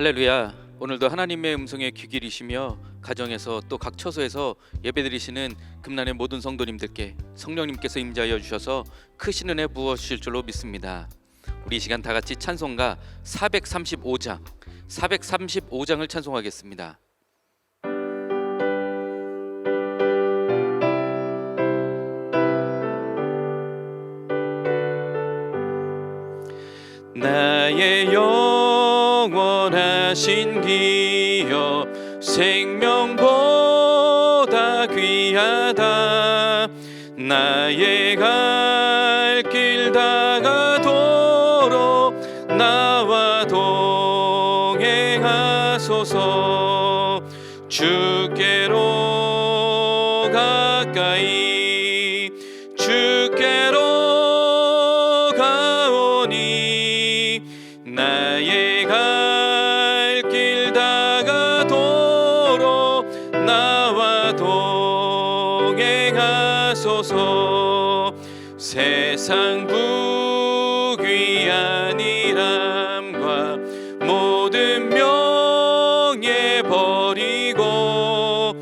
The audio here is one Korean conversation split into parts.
할렐루야. 오늘도 하나님의 음성에 귀 기울이시며 가정에서 또 각 처소에서 예배드리시는 금난의 모든 성도님들께 성령님께서 임재하여 주셔서 크신 은혜 부어 주실 줄로 믿습니다. 우리 이 시간 다 같이 찬송가 435장을 찬송하겠습니다. 나의 영원하신 기여 생명보다 귀하다. 나의 갈 길 다가도록 나와 동행하소서. 주께로 가까이 주께로 가오니 나의 갈 길 다가도록 나와 동행하소서. 세상 부귀한 일함과 모든 명예 버리고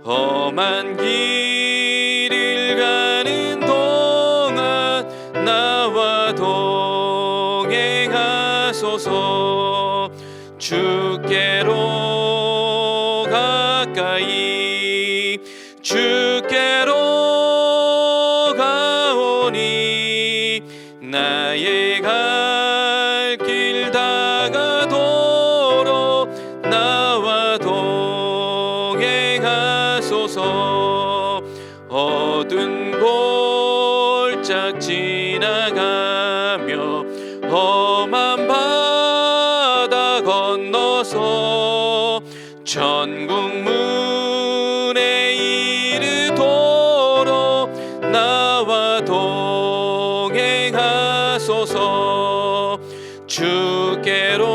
험한 길을 가는 동안 나와 동행하소서. 주께로 가까이 주께로 가오니 나의 갈 길 다가도록 나와 동행하소서. 어두운 골짝 지나가며 험한 바다 건너서 천국 문에 이르도록 나와 동행하소서. 주께로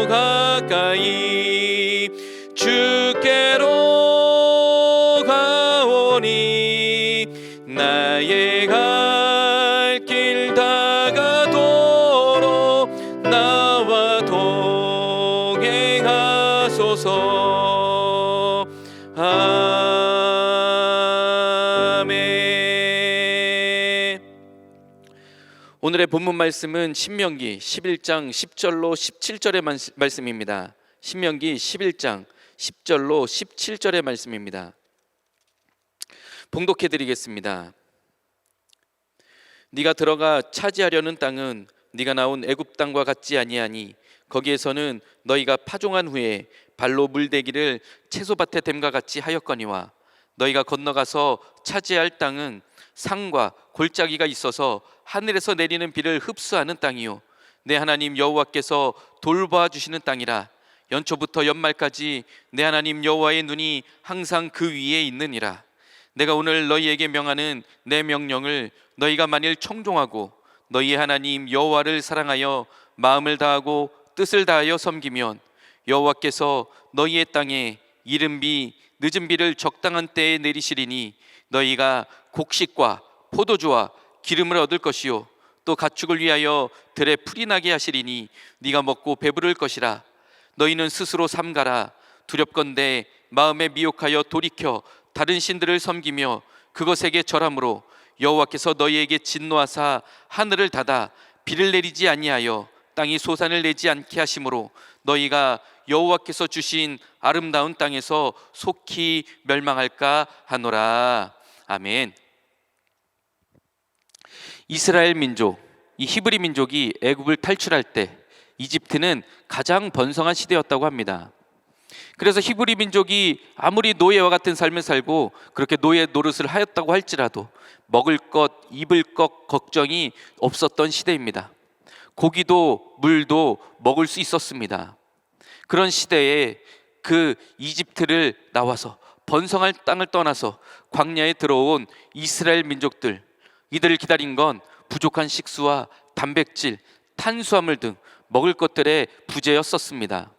가까이 주께로 가오니 나의 갈 길 다가도록 나와 동행하소서. 아멘. 오늘의 본문 말씀은 신명기 11장 10절로 17절의 말씀입니다. 신명기 11장 10절로 17절의 말씀입니다. 봉독해 드리겠습니다. 네가 들어가 차지하려는 땅은 네가 나온 애굽 땅과 같지 아니하니 거기에서는 너희가 파종한 후에 발로 물대기를 채소밭에 댐과 같이 하였거니와 너희가 건너가서 차지할 땅은 상과 골짜기가 있어서 하늘에서 내리는 비를 흡수하는 땅이요 내 하나님 여호와께서 돌봐 주시는 땅이라. 연초부터 연말까지 내 하나님 여호와의 눈이 항상 그 위에 있느니라. 내가 오늘 너희에게 명하는 내 명령을 너희가 만일 청종하고 너희의 하나님 여호와를 사랑하여 마음을 다하고 뜻을 다하여 섬기면 여호와께서 너희의 땅에 이른 비 늦은 비를 적당한 때에 내리시리니 너희가 곡식과 포도주와 기름을 얻을 것이요 또 가축을 위하여 들에 풀이 나게 하시리니 네가 먹고 배부를 것이라. 너희는 스스로 삼가라. 두렵건대 마음에 미혹하여 돌이켜 다른 신들을 섬기며 그것에게 절함으로 여호와께서 너희에게 진노하사 하늘을 닫아 비를 내리지 아니하여 땅이 소산을 내지 않게 하심으로 너희가 여호와께서 주신 아름다운 땅에서 속히 멸망할까 하노라. 아멘. 이스라엘 민족, 이 히브리 민족이 애굽을 탈출할 때 이집트는 가장 번성한 시대였다고 합니다. 그래서 히브리 민족이 아무리 노예와 같은 삶을 살고 그렇게 노예 노릇을 하였다고 할지라도 먹을 것, 입을 것 걱정이 없었던 시대입니다. 고기도 물도 먹을 수 있었습니다. 그런 시대에 그 이집트를 나와서 번성할 땅을 떠나서 광야에 들어온 이스라엘 민족들, 이들을 기다린 건 부족한 식수와 단백질, 탄수화물 등 먹을 것들의 부재였었습니다.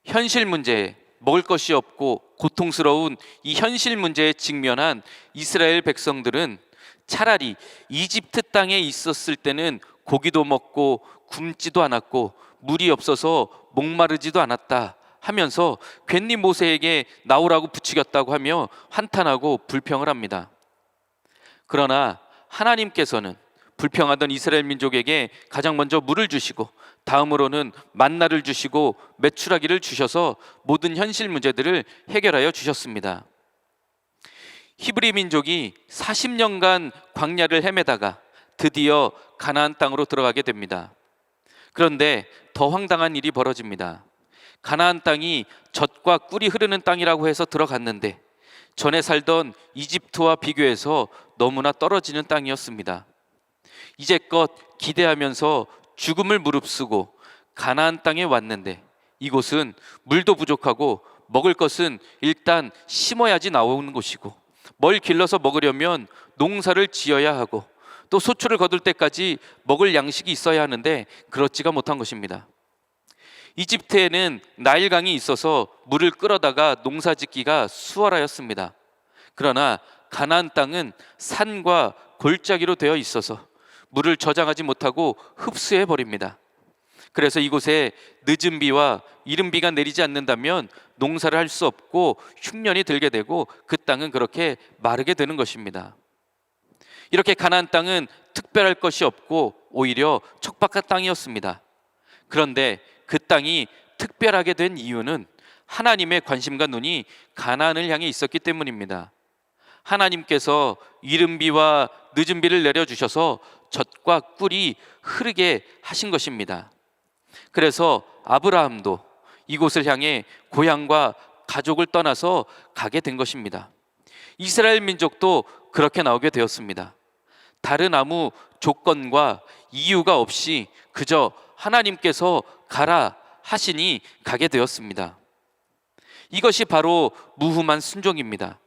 현실 문제, 먹을 것이 없고 고통스러운 이 현실 문제에 직면한 이스라엘 백성들은 차라리 이집트 땅에 있었을 때는 고기도 먹고 굶지도 않았고 물이 없어서 목마르지도 않았다 하면서 괜히 모세에게 나오라고 부추겼다고 하며 한탄하고 불평을 합니다. 그러나 하나님께서는 불평하던 이스라엘 민족에게 가장 먼저 물을 주시고 다음으로는 만나를 주시고 메추라기를 주셔서 모든 현실 문제들을 해결하여 주셨습니다. 히브리 민족이 40년간 광야를 헤매다가 드디어 가나안 땅으로 들어가게 됩니다. 그런데 더 황당한 일이 벌어집니다. 가나안 땅이 젖과 꿀이 흐르는 땅이라고 해서 들어갔는데 전에 살던 이집트와 비교해서 너무나 떨어지는 땅이었습니다. 이제껏 기대하면서 죽음을 무릅쓰고 가나안 땅에 왔는데 이곳은 물도 부족하고 먹을 것은 일단 심어야지 나오는 곳이고 뭘 길러서 먹으려면 농사를 지어야 하고 또 소출을 거둘 때까지 먹을 양식이 있어야 하는데 그렇지가 못한 것입니다. 이집트에는 나일강이 있어서 물을 끌어다가 농사 짓기가 수월하였습니다. 그러나 가나안 땅은 산과 골짜기로 되어 있어서 물을 저장하지 못하고 흡수해 버립니다. 그래서 이곳에 늦은 비와 이른 비가 내리지 않는다면 농사를 할 수 없고 흉년이 들게 되고 그 땅은 그렇게 마르게 되는 것입니다. 이렇게 가나안 땅은 특별할 것이 없고 오히려 척박한 땅이었습니다. 그런데 그 땅이 특별하게 된 이유는 하나님의 관심과 눈이 가나안을 향해 있었기 때문입니다. 하나님께서 이른 비와 늦은 비를 내려주셔서 젖과 꿀이 흐르게 하신 것입니다. 그래서 아브라함도 이곳을 향해 고향과 가족을 떠나서 가게 된 것입니다. 이스라엘 민족도 그렇게 나오게 되었습니다. 다른 아무 조건과 이유가 없이 그저 하나님께서 가라 하시니 가게 되었습니다. 이것이 바로 무흠한 순종입니다.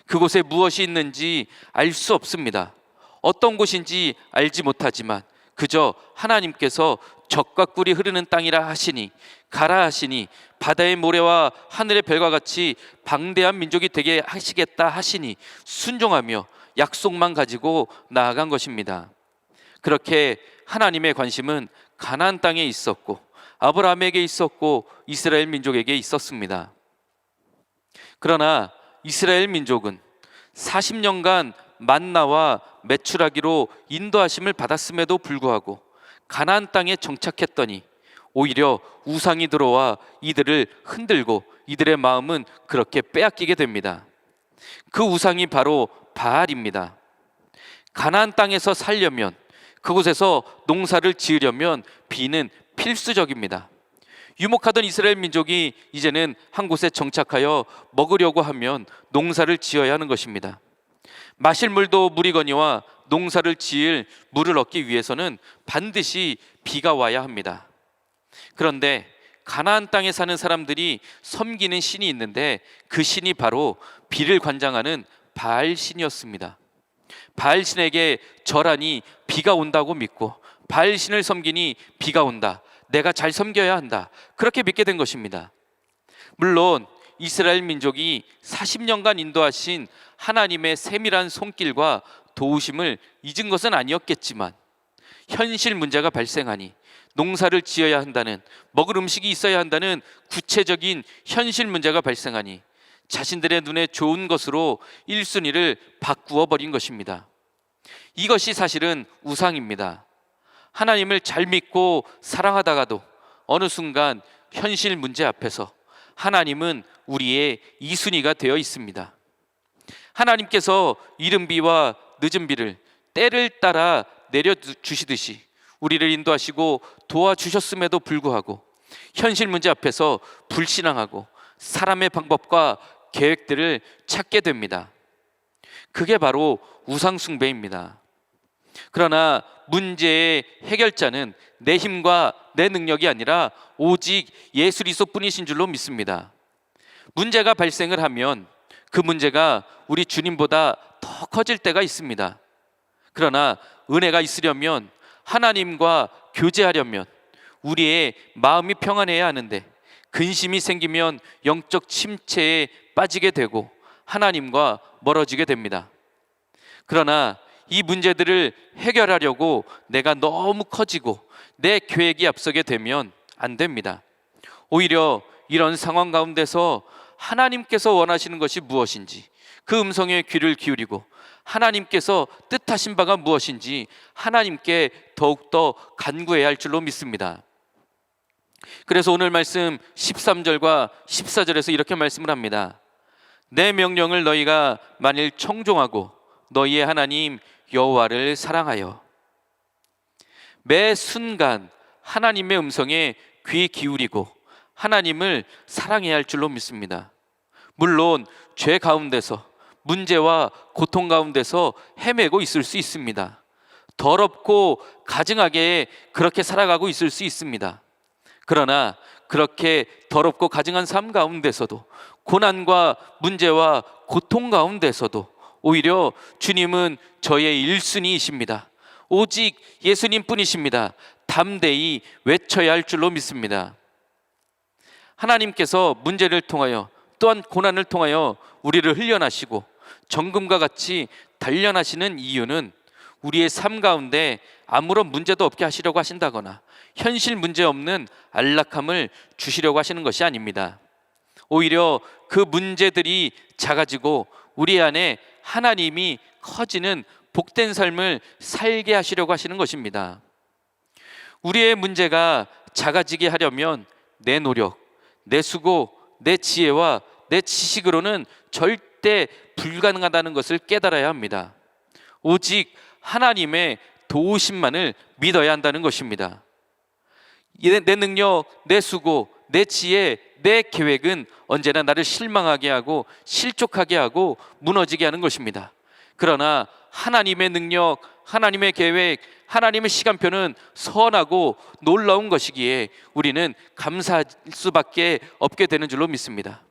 그곳에 무엇이 있는지 알 수 없습니다. 어떤 곳인지 알지 못하지만 그저 하나님께서 젖과 꿀이 흐르는 땅이라 하시니 가라 하시니 바다의 모래와 하늘의 별과 같이 방대한 민족이 되게 하시겠다 하시니 순종하며 약속만 가지고 나아간 것입니다. 그렇게 하나님의 관심은 가나안 땅에 있었고 아브라함에게 있었고 이스라엘 민족에게 있었습니다. 그러나 이스라엘 민족은 40년간 만나와 메추라기로 인도하심을 받았음에도 불구하고 가나안 땅에 정착했더니 오히려 우상이 들어와 이들을 흔들고 이들의 마음은 그렇게 빼앗기게 됩니다. 그 우상이 바로 바알입니다. 가나안 땅에서 살려면 그곳에서 농사를 지으려면 비는 필수적입니다. 유목하던 이스라엘 민족이 이제는 한 곳에 정착하여 먹으려고 하면 농사를 지어야 하는 것입니다. 마실 물도 물이거니와 농사를 지을 물을 얻기 위해서는 반드시 비가 와야 합니다. 그런데 가나안 땅에 사는 사람들이 섬기는 신이 있는데 그 신이 바로 비를 관장하는 바알 신이었습니다. 바알 신에게 절하니 비가 온다고 믿고 바알 신을 섬기니 비가 온다. 내가 잘 섬겨야 한다. 그렇게 믿게 된 것입니다. 물론 이스라엘 민족이 40년간 인도하신 하나님의 세밀한 손길과 도우심을 잊은 것은 아니었겠지만 현실 문제가 발생하니 농사를 지어야 한다는, 먹을 음식이 있어야 한다는 구체적인 현실 문제가 발생하니 자신들의 눈에 좋은 것으로 1순위를 바꾸어 버린 것입니다. 이것이 사실은 우상입니다. 하나님을 잘 믿고 사랑하다가도 어느 순간 현실 문제 앞에서 하나님은 우리의 2순위가 되어 있습니다. 하나님께서 이른 비와 늦은 비를 때를 따라 내려주시듯이 우리를 인도하시고 도와주셨음에도 불구하고 현실 문제 앞에서 불신앙하고 사람의 방법과 계획들을 찾게 됩니다. 그게 바로 우상숭배입니다. 그러나 문제의 해결자는 내 힘과 내 능력이 아니라 오직 예수 그리스도뿐이신 줄로 믿습니다. 문제가 발생을 하면 그 문제가 우리 주님보다 더 커질 때가 있습니다. 그러나 은혜가 있으려면, 하나님과 교제하려면 우리의 마음이 평안해야 하는데 근심이 생기면 영적 침체에 빠지게 되고 하나님과 멀어지게 됩니다. 그러나 이 문제들을 해결하려고 내가 너무 커지고 내 계획이 앞서게 되면 안 됩니다. 오히려 이런 상황 가운데서 하나님께서 원하시는 것이 무엇인지 그 음성에 귀를 기울이고 하나님께서 뜻하신 바가 무엇인지 하나님께 더욱더 간구해야 할 줄로 믿습니다. 그래서 오늘 말씀 13절과 14절에서 이렇게 말씀을 합니다. 내 명령을 너희가 만일 청종하고 너희의 하나님 여호와를 사랑하여. 매 순간 하나님의 음성에 귀 기울이고 하나님을 사랑해야 할 줄로 믿습니다. 물론 죄 가운데서 문제와 고통 가운데서 헤매고 있을 수 있습니다. 더럽고 가증하게 그렇게 살아가고 있을 수 있습니다. 그러나 그렇게 더럽고 가증한 삶 가운데서도 고난과 문제와 고통 가운데서도 오히려 주님은 저의 1순위이십니다. 오직 예수님뿐이십니다. 담대히 외쳐야 할 줄로 믿습니다. 하나님께서 문제를 통하여 또한 고난을 통하여 우리를 흘려나시고 정금과 같이 단련하시는 이유는 우리의 삶 가운데 아무런 문제도 없게 하시려고 하신다거나 현실 문제 없는 안락함을 주시려고 하시는 것이 아닙니다. 오히려 그 문제들이 작아지고 우리 안에 하나님이 커지는 복된 삶을 살게 하시려고 하시는 것입니다. 우리의 문제가 작아지게 하려면 내 노력, 내 수고, 내 지혜와 내 지식으로는 절대 불가능하다는 것을 깨달아야 합니다. 오직 하나님의 도우심만을 믿어야 한다는 것입니다. 내 능력, 내 수고, 내 지혜, 내 계획은 언제나 나를 실망하게 하고 실족하게 하고 무너지게 하는 것입니다. 그러나 하나님의 능력, 하나님의 계획, 하나님의 시간표는 선하고 놀라운 것이기에 우리는 감사할 수밖에 없게 되는 줄로 믿습니다.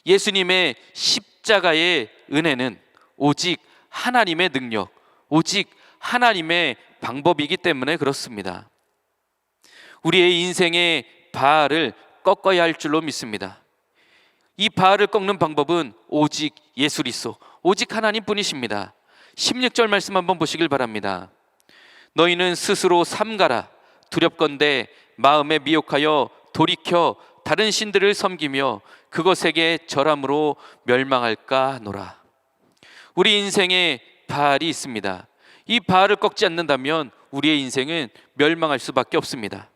예수님의 십자가의 은혜는 오직 하나님의 능력, 오직 하나님의 방법이기 때문에 그렇습니다. 우리의 인생의 바알을 꺾어야 할 줄로 믿습니다. 이 바알을 꺾는 방법은 오직 예수 그리스도, 오직 하나님뿐이십니다. 16절 말씀 한번 보시길 바랍니다. 너희는 스스로 삼가라. 두렵건대 마음에 미혹하여 돌이켜 다른 신들을 섬기며 그것에게 절함으로 멸망할까 하노라. 우리 인생에 바알이 있습니다. 이 바알을 꺾지 않는다면 우리의 인생은 멸망할 수밖에 없습니다.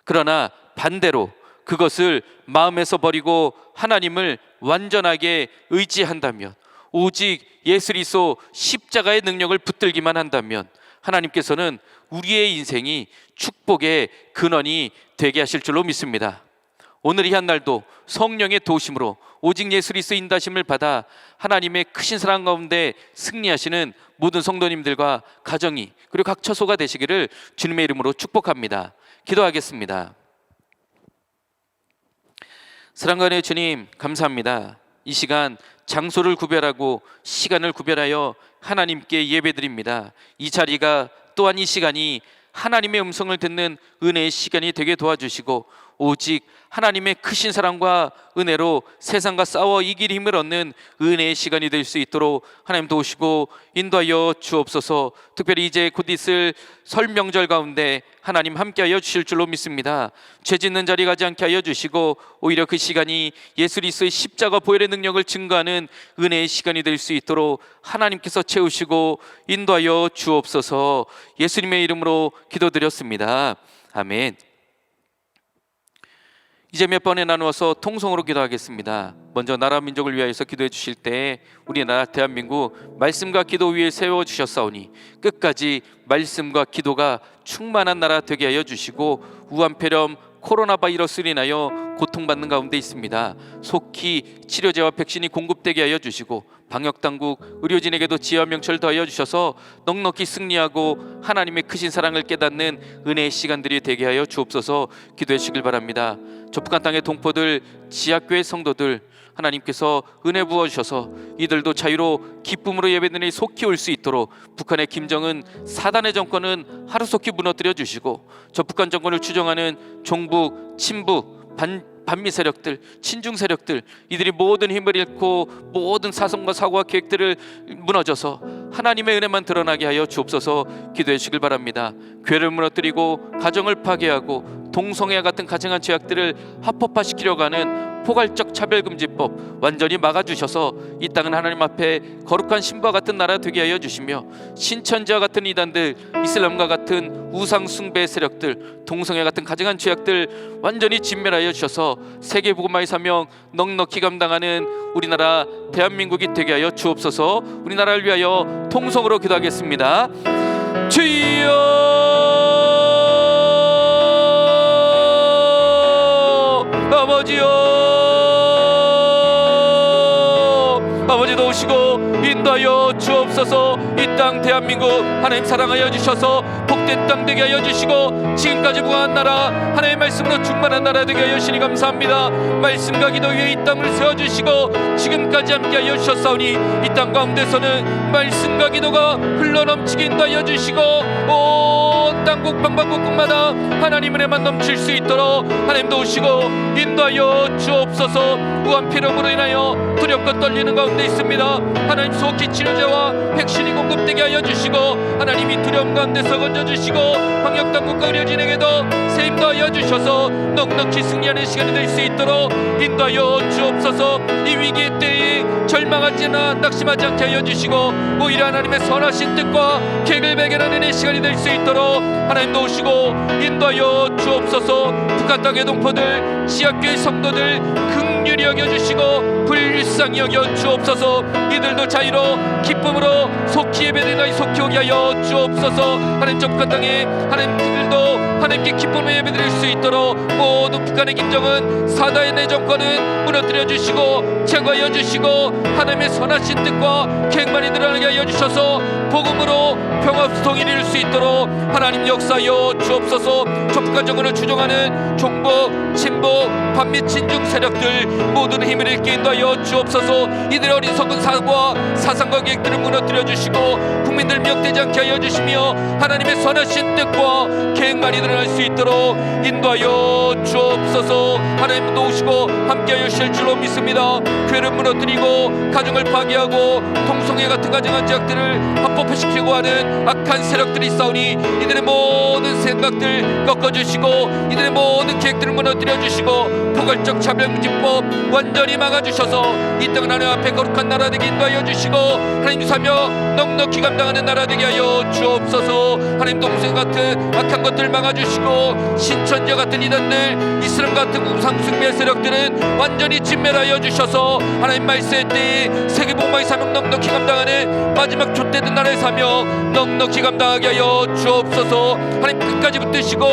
그러나 반대로 그것을 마음에서 버리고 하나님을 완전하게 의지한다면, 오직 예수 그리스도 십자가의 능력을 붙들기만 한다면 하나님께서는 우리의 인생이 축복의 근원이 되게 하실 줄로 믿습니다. 오늘 이 한 날도 성령의 도우심으로 오직 예수 그리스도의 인도하심을 받아 하나님의 크신 사랑 가운데 승리하시는 모든 성도님들과 가정이 그리고 각 처소가 되시기를 주님의 이름으로 축복합니다. 기도하겠습니다. 사랑하는 주님, 감사합니다. 이 시간 장소를 구별하고 시간을 구별하여 하나님께 예배드립니다. 이 자리가 또한 이 시간이 하나님의 음성을 듣는 은혜의 시간이 되게 도와주시고 오직 하나님의 크신 사랑과 은혜로 세상과 싸워 이길 힘을 얻는 은혜의 시간이 될 수 있도록 하나님 도우시고 인도하여 주옵소서. 특별히 이제 곧 있을 설 명절 가운데 하나님 함께하여 주실 줄로 믿습니다. 죄 짓는 자리 가지 않게 하여 주시고 오히려 그 시간이 예수 그리스도의 십자가 보혈의 능력을 증거하는 은혜의 시간이 될 수 있도록 하나님께서 채우시고 인도하여 주옵소서. 예수님의 이름으로 기도드렸습니다. 아멘. 이제 몇 번에 나누어서 통성으로 기도하겠습니다. 먼저 나라 민족을 위하여서 기도해 주실 때 우리나라 대한민국 말씀과 기도 위에 세워주셨사오니 끝까지 말씀과 기도가 충만한 나라 되게 하여 주시고 우한폐렴 코로나 바이러스로 인하여 고통받는 가운데 있습니다. 속히 치료제와 백신이 공급되게 하여 주시고 방역당국, 의료진에게도 지혜와 명철 더하여 주셔서 넉넉히 승리하고 하나님의 크신 사랑을 깨닫는 은혜의 시간들이 되게 하여 주옵소서. 기도해 주시길 바랍니다. 저 북한 땅의 동포들, 지하교회 성도들 하나님께서 은혜 부어주셔서 이들도 자유로 기쁨으로 예배드리니 속히 올 수 있도록 북한의 김정은 사단의 정권은 하루속히 무너뜨려 주시고 저 북한 정권을 추종하는 종북, 친북, 반미 세력들, 친중 세력들 이들이 모든 힘을 잃고 모든 사성과 사고와 계획들을 무너져서 하나님의 은혜만 드러나게 하여 주옵소서. 기도해 주시길 바랍니다. 교회를 무너뜨리고 가정을 파괴하고 동성애와 같은 가증한 죄악들을 합법화시키려고 하는 포괄적 차별금지법 완전히 막아주셔서 이 땅은 하나님 앞에 거룩한 신부와 같은 나라 되게 하여 주시며, 신천지와 같은 이단들, 이슬람과 같은 우상 숭배 세력들, 동성애 같은 가증한 죄악들 완전히 진멸하여 주셔서 세계복음화의 사명 넉넉히 감당하는 우리나라 대한민국이 되게 하여 주옵소서. 우리나라를 위하여 통성으로 기도하겠습니다. 주여, 아버지여, 아버지 도우시고 인도하여 주옵소서. 이 땅 대한민국 하나님 사랑하여 주셔서 복된 땅 되게 하여 주시고, 지금까지 무한한 나라 하나님의 말씀으로 충만한 나라 되게 하여 주시니 감사합니다. 말씀과 기도 위에 이 땅을 세워주시고 지금까지 함께하여 주셨사오니 이 땅 가운데서는 말씀과 기도가 흘러넘치게 인도하여 주시고, 온 땅국 방방곡곡마다 하나님 은혜만 넘칠 수 있도록 하나님 도우시고 인도하여 주옵소서. 무한 피로으로 인하여 두렵고 떨리는 가운데 있습니다. 하나님 속히 치료제와 백신이 공급되게 하여 주시고, 하나님이 두려움 가운데서 건져주시고, 방역당국과 의료진에게도 세임도 하여 주셔서 넉넉히 승리하는 시간이 될 수 있도록 인도하여 주옵소서. 이 위기의 때에 절망하지나 낙심하지 않게 하여 주시고, 오히려 하나님의 선하신 뜻과 계획을 발견하는 이 시간이 될 수 있도록 하나님 도우시고 인도하여 주옵소서. 북한 땅의 동포들, 지역교회 성도들 긍휼히 여겨주시고 불쌍히 여겨 주옵소서. 이들도 자유로 기쁨으로 속히 예배드리나 속히 오게 하여 주옵소서. 하나님 저 북한 땅에 하나님들도 하나님께 기쁨을 예배드릴 수 있도록 모든 북한의 김정은 사다의 내정권은 무너뜨려 주시고 제거하여 주시고, 하나님의 선하신 뜻과 계획만이 드러나게 하여 주셔서 복음으로 평화 통일을 이룰 수 있도록 하나님 역사하여 주옵소서. 저 북한 정권을 추종하는 종북, 친북, 반미 친중 세력들 모든 힘을 잃게 인도하여 주옵소서. 이들의 어리석은 사고와 사상과 계획들을 무너뜨려 주시고 국민들 미혹되지 않게 하여 주시며, 하나님의 선하신 뜻과 계획만이 드러날 수 있도록 인도하여 주옵소서. 하나님 도우시고 함께하여 주실 줄로 믿습니다. 교회를 무너뜨리고 가정을 파괴하고 동성애 같은 가정한 죄악들을 합법화시키려고 하는 악한 세력들이 있사오니 이들의 모든 생각들 꺾어주시고 이들의 모든 계획들을 무너뜨려 주시고 포괄적 차별금지법 완전히 막아주셔서 이 땅은 하나님 앞에 거룩한 나라 되게 인도하여 주시고, 하나님 사며 넉넉히 감당하는 나라 되게 하여 주옵소서. 하나님 동성 같은 악한 것들 막아주시고 신천지 같은 이단들, 이슬람 같은 우상숭배 세력들은 완전히 진멸하여 주셔서 하나님 말씀의 때에 세계복음화의 사명 넉넉히 감당하는 마지막 촛대된 나라의 사명 넉넉히 감당하게 하여 주옵소서. 하나님 끝까지 붙드시고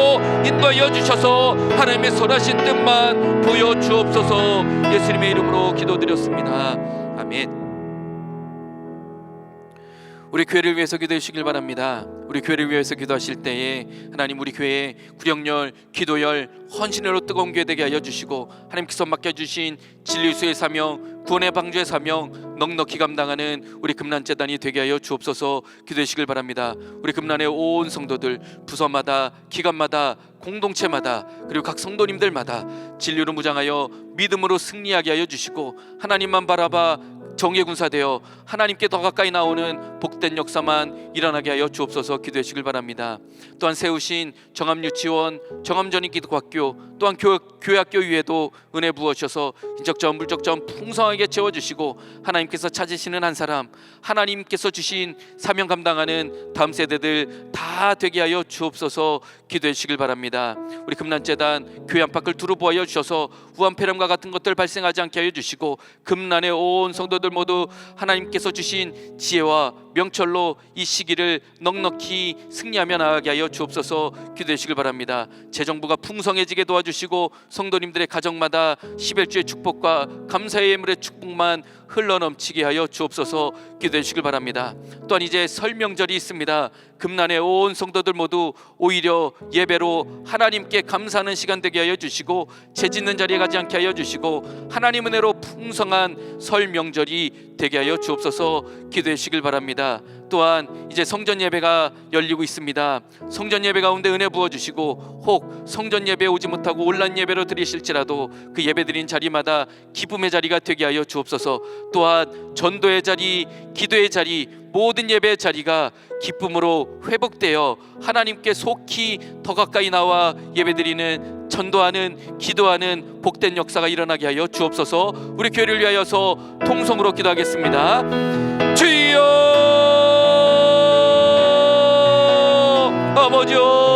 인도하여 주셔서 하나님의 선하신 뜻만 보여주옵소서. 예수님의 이름으로 기도드렸습니다. 아멘. 우리 교회를 위해서 기도해 주시길 바랍니다. 우리 교회를 위해서 기도하실 때에 하나님 우리 교회에 구령열, 기도열, 헌신으로 뜨거운 교회 되게 하여 주시고, 하나님께서 맡겨주신 진리수의 사명, 구원의 방주의 사명 넉넉히 감당하는 우리 금난재단이 되게 하여 주옵소서. 기도해 주시길 바랍니다. 우리 금난의 온 성도들 부서마다, 기관마다, 공동체마다, 그리고 각 성도님들마다 진리로 무장하여 믿음으로 승리하게 하여 주시고, 하나님만 바라봐 정의의 군사 되어 하나님께 더 가까이 나오는 복된 역사만 일어나게 하여 주옵소서. 기도해 주시길 바랍니다. 또한 세우신 정암유치원, 정암전인기독학교, 또한 교회학교 위에도 은혜 부어주셔서 인적점, 물적점 풍성하게 채워주시고, 하나님께서 찾으시는 한 사람, 하나님께서 주신 사명 감당하는 다음 세대들 다 되게 하여 주옵소서. 기도해 주시길 바랍니다. 우리 금난재단 교회 안팎을 두루 보하여 주셔서 우한폐렴과 같은 것들 발생하지 않게 하여 주시고, 금난의 온 성도들 모두 하나님께서 주신 지혜와 명철로 이 시기를 넉넉히 승리하며 나아가게 하여 주옵소서. 기도해 주시길 바랍니다. 재정부가 풍성해지게 도와주시고 성도님들의 가정마다 11주의 축복과 감사의 예물의 축복만 흘러넘치게 하여 주옵소서. 기도해 주시길 바랍니다. 또한 이제 설 명절이 있습니다. 금난의 온 성도들 모두 오히려 예배로 하나님께 감사하는 시간 되게 하여 주시고, 재짓는 자리에 가지 않게 하여 주시고, 하나님 은혜로 풍성한 설 명절이 되게 하여 주옵소서. 기도해 주시길 바랍니다. 바랍니다. 또한 이제 성전 예배가 열리고 있습니다. 성전 예배 가운데 은혜 부어주시고, 혹 성전 예배에 오지 못하고 온라인 예배로 드리실지라도 그 예배 드린 자리마다 기쁨의 자리가 되게 하여 주옵소서. 또한 전도의 자리, 기도의 자리, 모든 예배의 자리가 기쁨으로 회복되어 하나님께 속히 더 가까이 나와 예배드리는, 전도하는, 기도하는 복된 역사가 일어나게 하여 주옵소서. 우리 교회를 위하여서 통성으로 기도하겠습니다. 주여 아버지여,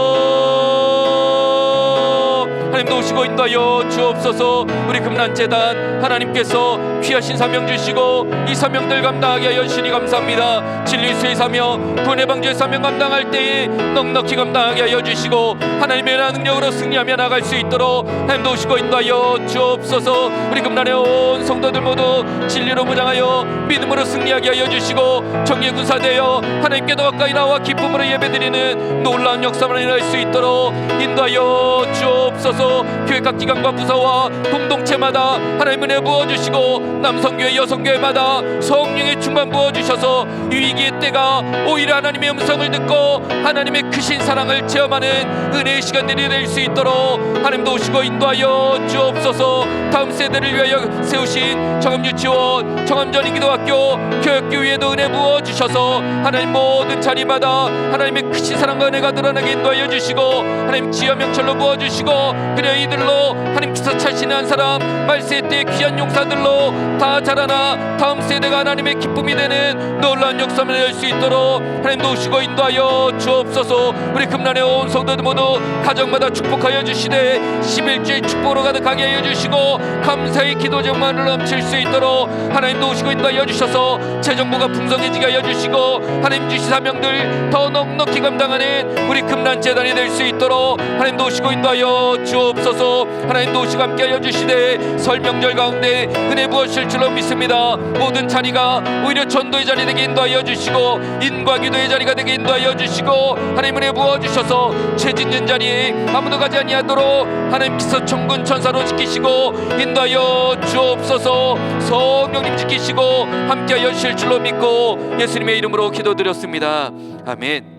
하나님도 오시고 인도하여 주옵소서. 우리 금란재단 하나님께서 귀하신 사명 주시고 이 사명들 감당하게 하여 주시니 감사합니다. 진리수의 사명, 구원의 방주의 사명 감당할 때에 넉넉히 감당하게 하여 주시고 하나님의 능력으로 승리하며 나갈 수 있도록 하나님도 오시고 인도하여 주옵소서. 우리 금란의 온 성도들 모두 진리로 무장하여 믿음으로 승리하게 하여 주시고 정의의 군사 되어 하나님께 더 가까이 나와 기쁨으로 예배드리는 놀라운 역사만 일어날 수 있도록 인도하여 주옵소서. 교회 각 기관과 부서와 공동체마다 하나님 은혜 부어주시고 남성교회 여성교회마다 성령의 충만 부어주셔서 이 위기의 때가 오히려 하나님의 음성을 듣고 하나님의 크신 사랑을 체험하는 은혜의 시간들이 될 수 있도록 하나님도 오시고 인도하여 주옵소서. 다음 세대를 위하여 세우신 정암유치원, 정암전인기도학교, 교육교 위에도 은혜 부어주셔서 하나님 모든 자리마다 하나님의 크신 사랑과 은혜가 드러나게 인도하여 주시고 하나님 지혜와 명철로 부어주시고 그래 이들로 하나님께서 차시는 한 사람 말세 때의 귀한 용사들로 다 자라나 다음 세대가 하나님의 기쁨이 되는 놀라운 역사를 낼 수 있도록 하나님도 오시고 인도하여 주옵소서. 우리 금란의 온 성도들 모두 가정마다 축복하여 주시되 11주의 축복으로 가득하게 하여 주시고 감사의 기도 정만을 넘칠 수 있도록 하나님도 오시고 인도하여 주셔서 재정부가 풍성해지게 하여 주시고 하나님 주신 사명들 더 넉넉히 감당하는 우리 금란재단이 될 수 있도록 하나님도 오시고 인도하여 주옵소서. 하나님도 오시고 함께 하여 주시되 설 명절 가운데 은혜 부어주실 줄로 믿습니다. 모든 자리가 오히려 전도의 자리 되게 인도하여 주시고 인과 기도의 자리가 되게 인도하여 주시고 하나님 은혜 부어주셔서 죄 짓는 자리에 아무도 가지 아니하도록 하나님께서 천군 천사로 지키시고 인도하여 주옵소서. 성령님 지키시고 함께하여 주실 줄로 믿고 예수님의 이름으로 기도드렸습니다. 아멘.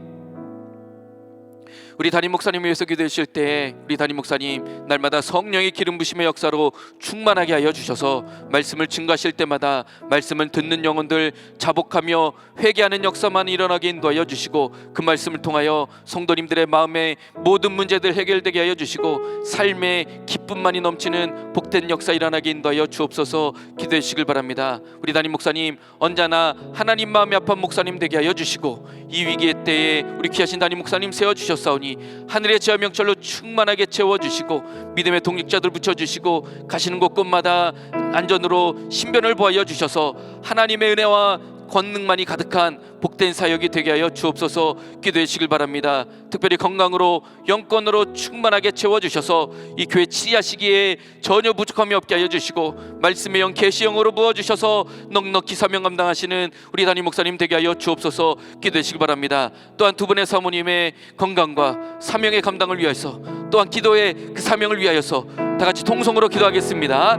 우리 담임 목사님 위해서 기도해 주실 때 우리 담임 목사님 날마다 성령의 기름 부심의 역사로 충만하게 하여 주셔서 말씀을 증거하실 때마다 말씀을 듣는 영혼들 자복하며 회개하는 역사만 일어나게 인도하여 주시고 그 말씀을 통하여 성도님들의 마음의 모든 문제들 해결되게 하여 주시고 삶의 기쁨만이 넘치는 복된 역사 일어나게 인도하여 주옵소서. 기도해 주시길 바랍니다. 우리 담임 목사님 언제나 하나님 마음이 아픈 목사님 되게 하여 주시고 이 위기의 때에 우리 귀하신 담임 목사님 세워주셨사오니 하늘의 지혜와 명철로 충만하게 채워주시고 믿음의 동력자들 붙여주시고 가시는 곳곳마다 안전으로 신변을 보하여 주셔서 하나님의 은혜와 권능만이 가득한 복된 사역이 되게 하여 주옵소서. 기도해 주시길 바랍니다. 특별히 건강으로 영권으로 충만하게 채워주셔서 이 교회 치리하시기에 전혀 부족함이 없게 하여 주시고 말씀의 영 계시영으로 부어주셔서 넉넉히 사명 감당하시는 우리 담임 목사님 되게 하여 주옵소서. 기도해 주시길 바랍니다. 또한 두 분의 사모님의 건강과 사명의 감당을 위하여서 또한 기도의 그 사명을 위하여서 다 같이 통성으로 기도하겠습니다.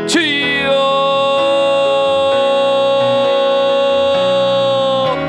주여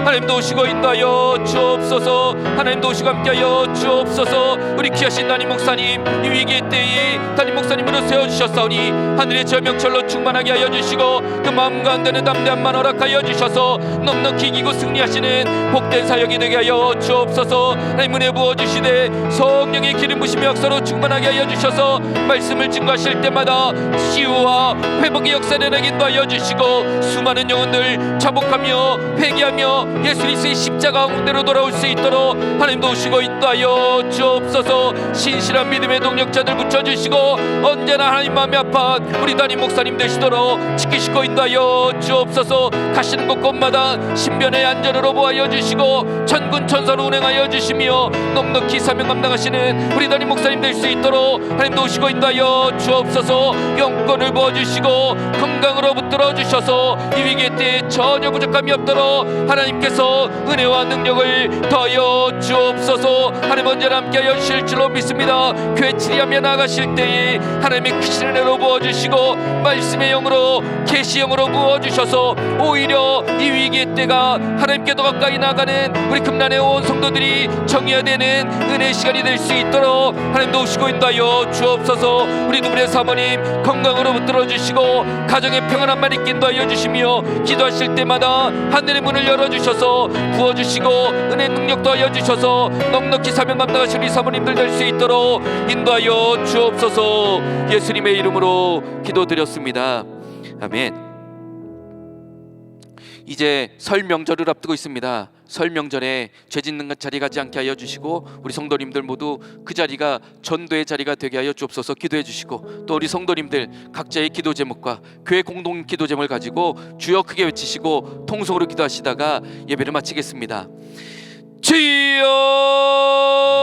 하나님도 오시고 인도하여 주옵소서. 하나님도 오시고 함께하여 주옵소서. 우리 귀하신 담임 목사님 이 위기의 때에 담임 목사님으로 세워주셨사오니 하늘의 저 명철로 충만하게 하여 주시고 그 마음 가운데는 담대함만 허락하여 주셔서 넉넉히 이기고 승리하시는 복된 사역이 되게 하여 주옵소서. 하나님 은혜 부어주시되 성령의 기름 부심의 역사로 충만하게 하여 주셔서 말씀을 증거하실 때마다 치유와 회복의 역사를 내게 인도하여 주시고 수많은 영혼들 자복하며 회개하며 예수 그리스도의 십자가 가운데로 돌아올 수 있도록 하나님도 오시고 인도하여 주옵소서. 신실한 믿음의 동력자들 붙여주시고 언제나 하나님 마음이 아파 우리 담임 목사님 되시도록 지키시고 인도하여 주옵소서. 가시는 곳곳마다 신변의 안전으로 보하여 주시고 천군 천사로 운행하여 주시며 넉넉히 사명 감당하시는 우리 담임 목사님 될 수 있도록 하나님도 오시고 인도하여 주옵소서. 영권을 부어주시고 건강으로 붙들어 주셔서 이 위기의 때에 전혀 부족함이 없도록 하나님께 주님께서 은혜와 능력을 더하여 주옵소서. 하나님 언제나 함께하여 주실 줄로 믿습니다. 교회 치리하며 나가실 때에 하나님의 크신 은혜로 부어주시고 말씀의 영으로 계시 영으로 부어주셔서 오히려 이 위기의 때가 하나님께 더 가까이 나가는 우리 금난의 온 성도들이 정의화되는 은혜의 시간이 될 수 있도록 하나님 도우시고 인도하여 주옵소서. 우리 두 분의 사모님 건강으로 붙들어 주시고 가정의 평안함만 있게 인도하여 주시며 기도하실 때마다 하늘의 문을 열어주셔서 부어주시고 은혜 능력 더하여 주셔서 넉넉히 사명 감당하실 우리 사모님들 될 수 있도록 인도하여 주옵소서. 예수님의 이름으로 기도드렸습니다. 아멘. 이제 설 명절을 앞두고 있습니다. 설 명절에 죄 짓는 자리 가지 않게 하여 주시고 우리 성도님들 모두 그 자리가 전도의 자리가 되게 하여 주옵소서. 기도해 주시고 또 우리 성도님들 각자의 기도 제목과 교회 공동 기도 제목을 가지고 주여 크게 외치시고 통성으로 기도하시다가 예배를 마치겠습니다. 주여